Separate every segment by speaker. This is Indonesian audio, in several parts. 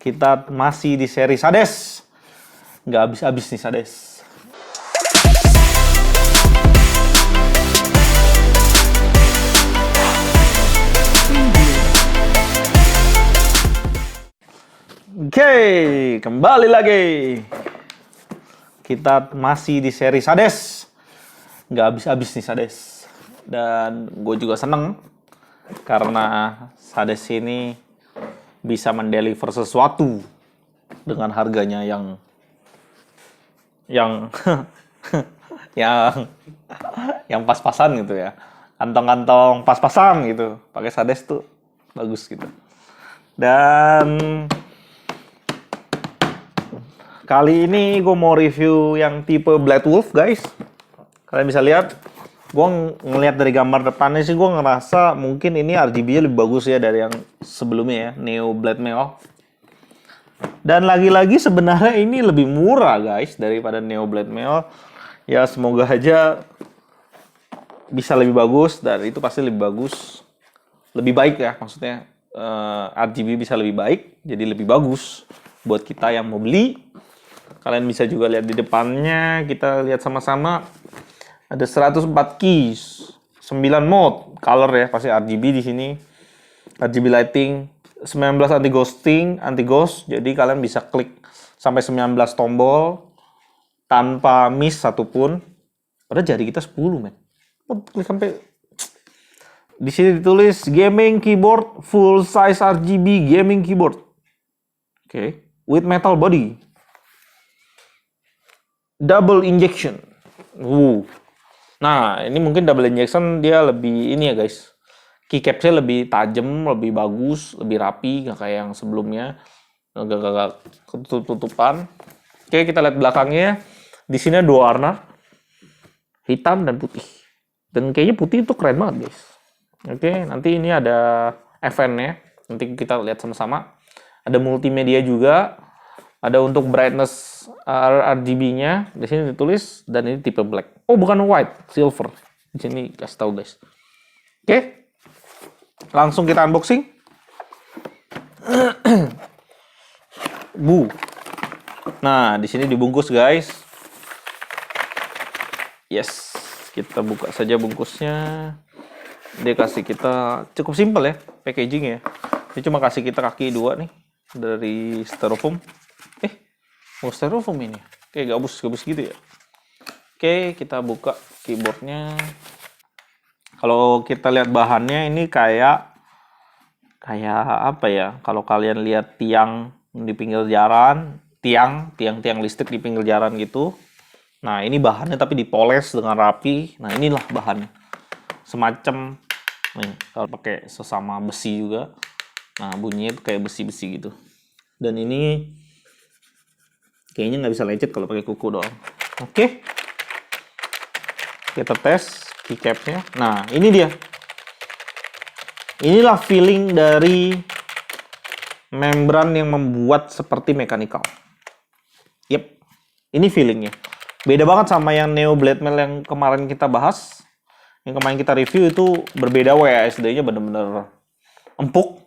Speaker 1: Kita masih di seri Sades. Nggak habis-habis nih Sades. Oke, kembali lagi. Kita masih di seri Sades. Nggak habis-habis nih Sades. Dan gue juga seneng karena Sades ini bisa mendeliver sesuatu dengan harganya yang yang pas-pasan gitu ya. Kantong-kantong pas-pasan gitu. Pakai Sades tuh bagus gitu. Dan kali ini gue mau review yang tipe Black Wolf, guys. Kalian bisa lihat, gue ngelihat dari gambar depannya sih gue ngerasa mungkin ini RGB-nya lebih bagus ya dari yang sebelumnya ya, Neo Blade Mail. Dan lagi-lagi sebenarnya ini lebih murah guys daripada Neo Blade Mail. Ya semoga aja bisa lebih bagus, dan itu pasti lebih bagus, lebih baik ya maksudnya. RGB bisa lebih baik, jadi lebih bagus buat kita yang mau beli. Kalian bisa juga lihat di depannya, kita lihat sama-sama. Ada 104 keys, 9 mode, color ya, pasti RGB di sini. RGB lighting, 19 anti-ghosting, anti-ghost. Jadi kalian bisa klik sampai 19 tombol tanpa miss satupun. Padahal jari kita 10, men. Klik sampai di sini ditulis gaming keyboard full size RGB gaming keyboard. Oke, with metal body. Double injection. Nah, ini mungkin double injection dia lebih ini ya guys. Keycapsnya lebih tajam, lebih bagus, lebih rapi, nggak kayak yang sebelumnya. Nggak ketutupan. Oke, kita lihat belakangnya. Di sini ada dua warna, hitam dan putih. Dan kayaknya putih itu keren banget guys. Oke, nanti ini ada FN-nya. Nanti kita lihat sama-sama. Ada multimedia juga. Ada untuk brightness RGB-nya. Di sini ditulis, dan ini tipe black. Oh, bukan white, silver. Di sini kasih tahu guys. Oke. Langsung kita unboxing. Nah, di sini dibungkus guys. Yes, kita buka saja bungkusnya. Dia kasih kita cukup simpel ya packaging ya. Dia cuma kasih kita kaki dua nih dari styrofoam. Styrofoam ini. Oke, gabus gitu ya. Oke, kita buka keyboardnya. Kalau kita lihat bahannya ini kayak apa ya? Kalau kalian lihat tiang di pinggir jalan, tiang listrik di pinggir jalan gitu. Nah, ini bahannya tapi dipoles dengan rapi. Nah, inilah bahannya. Semacam nih, kalau pakai sesama besi juga. Nah, bunyinya kayak besi-besi gitu. Dan ini kayaknya nggak bisa lecet kalau pakai kuku doang. Oke. Kita tes keycapnya. Nah, ini dia. Inilah feeling dari membran yang membuat seperti mechanical. Yep. Ini feelingnya. Beda banget sama yang Neo Blade Mail yang kemarin kita bahas. Yang kemarin kita review itu berbeda, WASD-nya bener-bener empuk.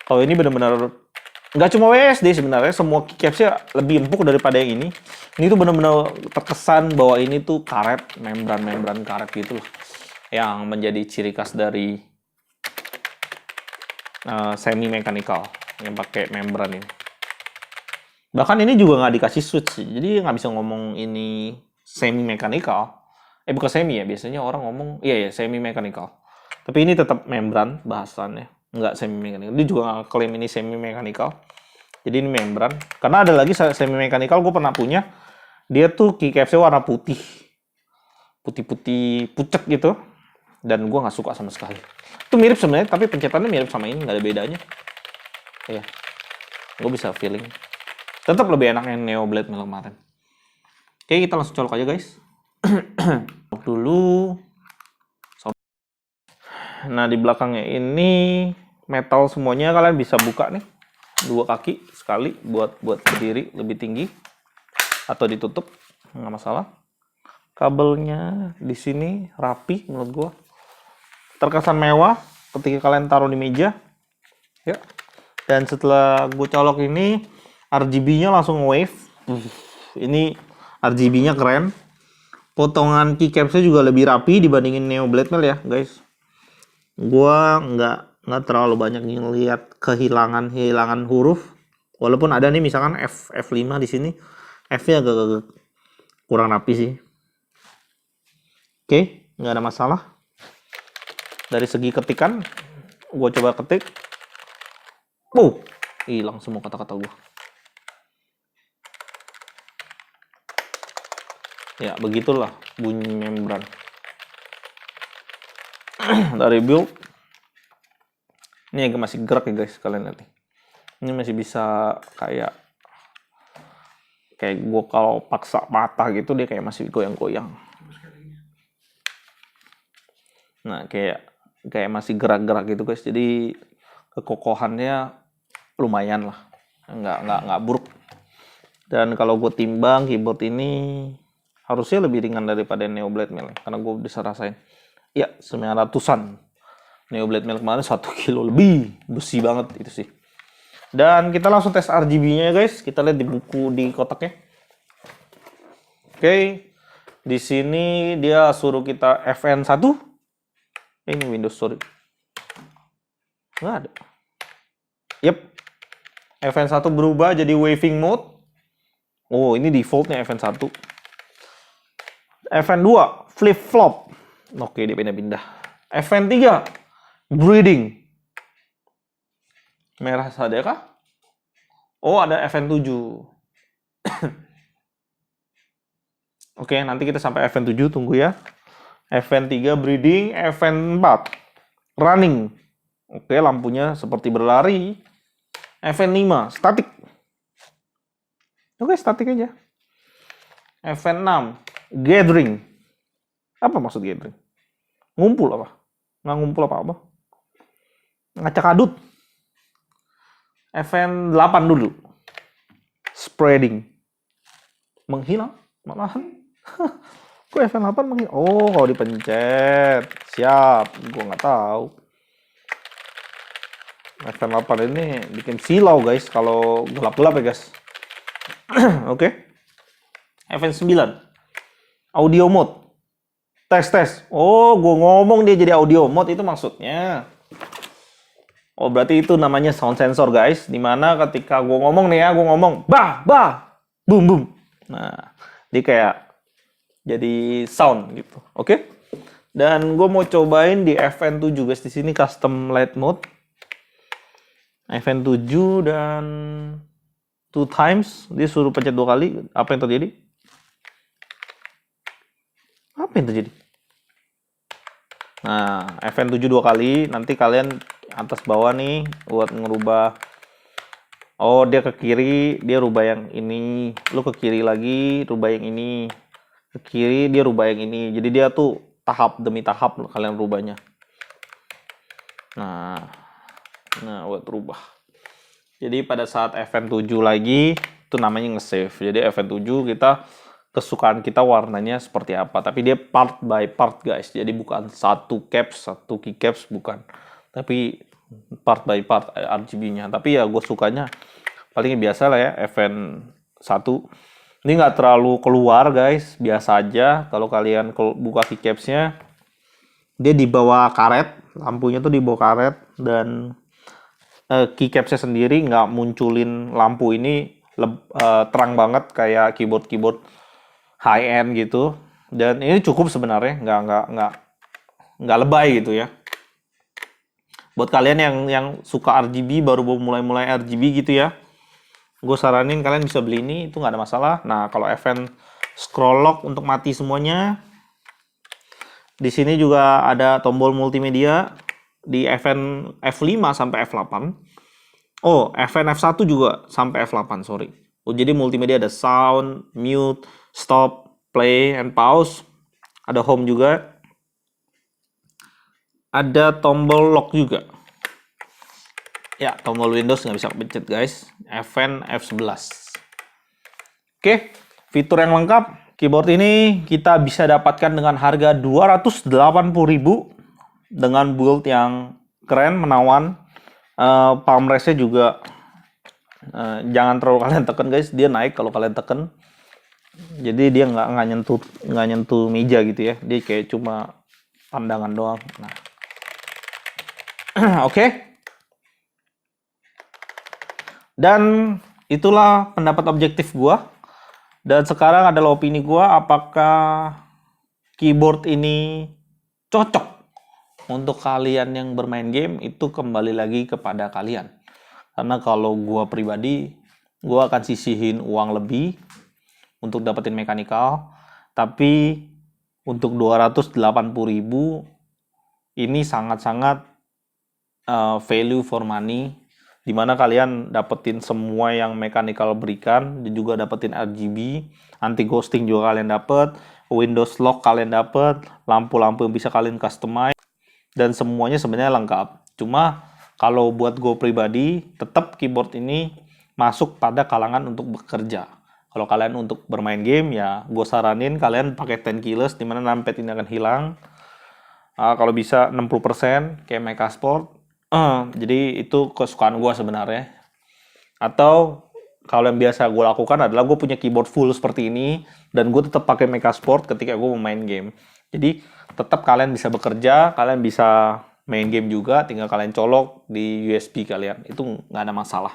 Speaker 1: Kalau ini bener-bener nggak cuma WSD sebenarnya, semua keycapsnya lebih empuk daripada yang ini. Ini tuh benar-benar terkesan bahwa ini tuh karet, membran karet gitu loh, yang menjadi ciri khas dari semi mechanical yang pakai membran ini. Bahkan ini juga nggak dikasih switch sih, jadi nggak bisa ngomong ini semi mechanical. Bukan semi ya, biasanya orang ngomong iya ya semi mechanical. Tapi ini tetap membran bahasannya. Nggak semi mechanical. Dia juga nggak klaim ini semi mechanical. Jadi ini membran. Karena ada lagi semi mechanical gue pernah punya. Dia tuh keycapsnya warna putih. Putih-putih pucet gitu. Dan gue nggak suka sama sekali. Itu mirip sebenarnya, tapi pencetannya mirip sama ini, nggak ada bedanya. Ya, gue bisa feeling. Tetap lebih enak yang Neo Blade Mail kemarin. Oke, kita langsung colok aja guys. Dulu. Nah, di belakangnya ini metal semuanya, kalian bisa buka nih. Dua kaki sekali buat berdiri lebih tinggi atau ditutup, nggak masalah. Kabelnya di sini rapi menurut gua. Terkesan mewah ketika kalian taruh di meja. Ya. Dan setelah gue colok ini, RGB-nya langsung wave. Ini RGB-nya keren. Potongan keycapsnya juga lebih rapi dibandingin Neo Blade Mail ya, guys. Gua nggak terlalu banyak ngeliat kehilangan huruf. Walaupun ada nih misalkan F5 di sini, F-nya agak kurang rapi sih. Oke, nggak ada masalah. Dari segi ketikan, gue coba ketik. Hilang semua kata-kata gue. Ya, begitulah bunyi membran. Dari build. Ini agak masih gerak ya guys, kalian lihat nih. Ini masih bisa kayak gue kalau paksa patah gitu, dia kayak masih goyang-goyang. Nah, kayak masih gerak-gerak gitu guys. Jadi kekokohannya lumayan lah. Nggak buruk. Dan kalau gue timbang keyboard ini harusnya lebih ringan daripada Neo Blade Mail, karena gue bisa rasain. Ya, 900-an. Neo Blade Mail kemarin 1 kilo lebih. Besi banget itu sih. Dan kita langsung tes RGB-nya guys. Kita lihat di buku di kotaknya. Oke. Di sini dia suruh kita FN1. Ini Windows, sorry. Nggak ada. Yep. FN1 berubah jadi waving mode. Oh, ini defaultnya FN1. FN2 flip flop. Oke, dia pindah-pindah. FN3 breathing. Merah saja kah? Oh, ada FN7. Oke, nanti kita sampai FN7, tunggu ya. FN3 breathing, FN4 running. Oke, lampunya seperti berlari. FN5 static. Oke, static aja. FN6 gathering. Apa maksud gathering? Ngumpul apa? Nggak ngumpul apa-apa. Ngacak adut. FN8 dulu. Spreading. Menghilang. Malahan. Kok FN8 menghilang? Oh, kalau dipencet. Siap. Gue nggak tahu. FN8 ini bikin silau guys. Kalau gelap-gelap ya guys. Oke. FN9. Audio mode. Tes. Oh, gue ngomong dia jadi audio mode, itu maksudnya. Oh, berarti itu namanya sound sensor guys. Dimana ketika gue ngomong nih ya, gue ngomong bah, boom, boom. Nah, dia kayak jadi sound gitu. Oke. Dan gue mau cobain di FN7 guys. Di sini custom light mode. FN7 dan 2 times. Dia suruh pencet 2 kali. Apa yang terjadi? Apa yang terjadi? Nah, FN7 2 kali. Nanti kalian atas bawah nih buat ngerubah. Oh, dia ke kiri, dia rubah yang ini. Lu ke kiri lagi, rubah yang ini. Ke kiri, dia rubah yang ini. Jadi dia tuh tahap demi tahap kalian rubahnya. Nah, buat rubah. Jadi pada saat FN7 lagi, itu namanya nge-save. Jadi FN7 kita kesukaan kita warnanya seperti apa, tapi dia part by part guys, jadi bukan satu keycaps bukan, tapi part by part RGB-nya. Tapi ya gue sukanya paling biasa lah ya FN1. Ini nggak terlalu keluar guys, biasa aja. Kalau kalian buka keycapsnya, dia di bawah karet, lampunya tuh di bawah karet, dan keycapsnya sendiri nggak munculin lampu ini terang banget kayak keyboard high end gitu. Dan ini cukup sebenarnya, nggak lebay gitu ya. Buat kalian yang suka RGB, baru mulai RGB gitu ya, gue saranin kalian bisa beli ini, itu nggak ada masalah. Nah, kalau FN scroll lock untuk mati semuanya. Di sini juga ada tombol multimedia di FN F5 sampai F8. Oh, FN F1 juga sampai F8, sorry. Oh, jadi multimedia ada sound, mute, stop, play, and pause. Ada home juga. Ada tombol lock juga. Ya, tombol Windows nggak bisa pencet guys. FN F11. Oke, fitur yang lengkap. Keyboard ini kita bisa dapatkan dengan harga 280.000 dengan build yang keren, menawan. Palm rest-nya juga Jangan terlalu kalian tekan guys, dia naik kalau kalian tekan. Jadi dia nggak nyentuh meja gitu ya, dia kayak cuma pandangan doang. Nah, oke. Dan itulah pendapat objektif gua. Dan sekarang adalah opini gua, apakah keyboard ini cocok untuk kalian yang bermain game, itu kembali lagi kepada kalian. Karena kalau gua pribadi, gua akan sisihin uang lebih untuk dapetin mechanical, tapi untuk 280.000 ini sangat-sangat value for money, dimana kalian dapetin semua yang mechanical berikan, dan juga dapetin RGB, anti ghosting juga kalian dapet, Windows lock kalian dapet, lampu-lampu yang bisa kalian customize, dan semuanya sebenarnya lengkap. Cuma kalau buat gue pribadi, tetap keyboard ini masuk pada kalangan untuk bekerja. Kalau kalian untuk bermain game, ya gue saranin kalian pakai 10 keyless, dimana numpad ini akan hilang. Kalau bisa 60% kayak Mecha Sport. Jadi itu kesukaan gue sebenarnya. Atau kalau yang biasa gue lakukan adalah gue punya keyboard full seperti ini, dan gue tetap pakai Mecha Sport ketika gue main game. Jadi tetap kalian bisa bekerja, kalian bisa main game juga, tinggal kalian colok di USB kalian. Itu nggak ada masalah.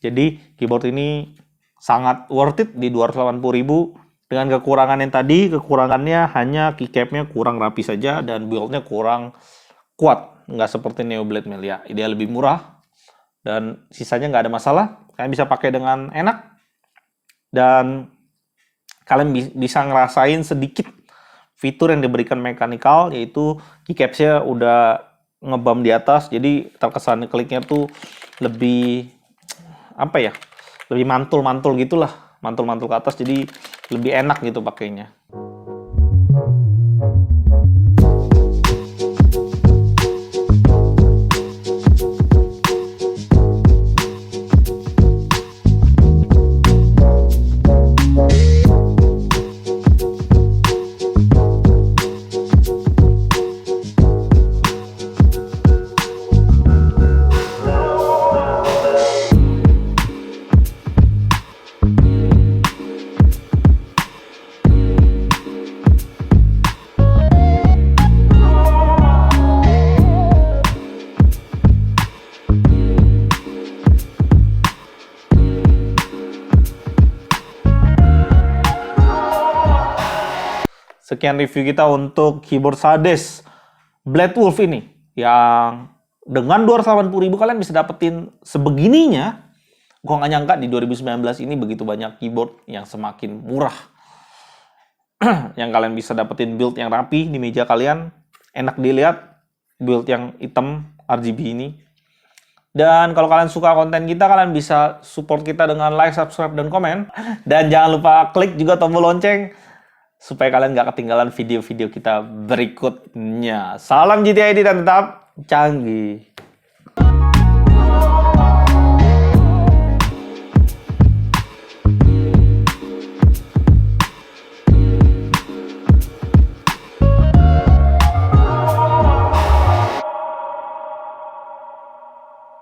Speaker 1: Jadi keyboard ini sangat worth it di 280.000. Dengan kekurangan yang tadi, kekurangannya hanya keycapnya kurang rapi saja dan build-nya kurang kuat. Nggak seperti Neoblade Melia. Dia lebih murah dan sisanya nggak ada masalah. Kalian bisa pakai dengan enak dan kalian bisa ngerasain sedikit fitur yang diberikan mechanical, yaitu keycapsnya udah ngebam di atas, jadi terkesan kliknya tuh lebih apa ya, lebih mantul-mantul gitulah, mantul-mantul ke atas, jadi lebih enak gitu pakainya. Sekian review kita untuk keyboard Sades Bladewolf ini, yang dengan 280.000 kalian bisa dapetin sebegininya. Gua nggak nyangka di 2019 ini begitu banyak keyboard yang semakin murah. Yang kalian bisa dapetin build yang rapi di meja kalian, enak dilihat, build yang hitam RGB ini. Dan kalau kalian suka konten kita, kalian bisa support kita dengan like, subscribe, dan komen. Dan jangan lupa klik juga tombol lonceng supaya kalian gak ketinggalan video-video kita berikutnya. Salam GTID dan tetap canggih.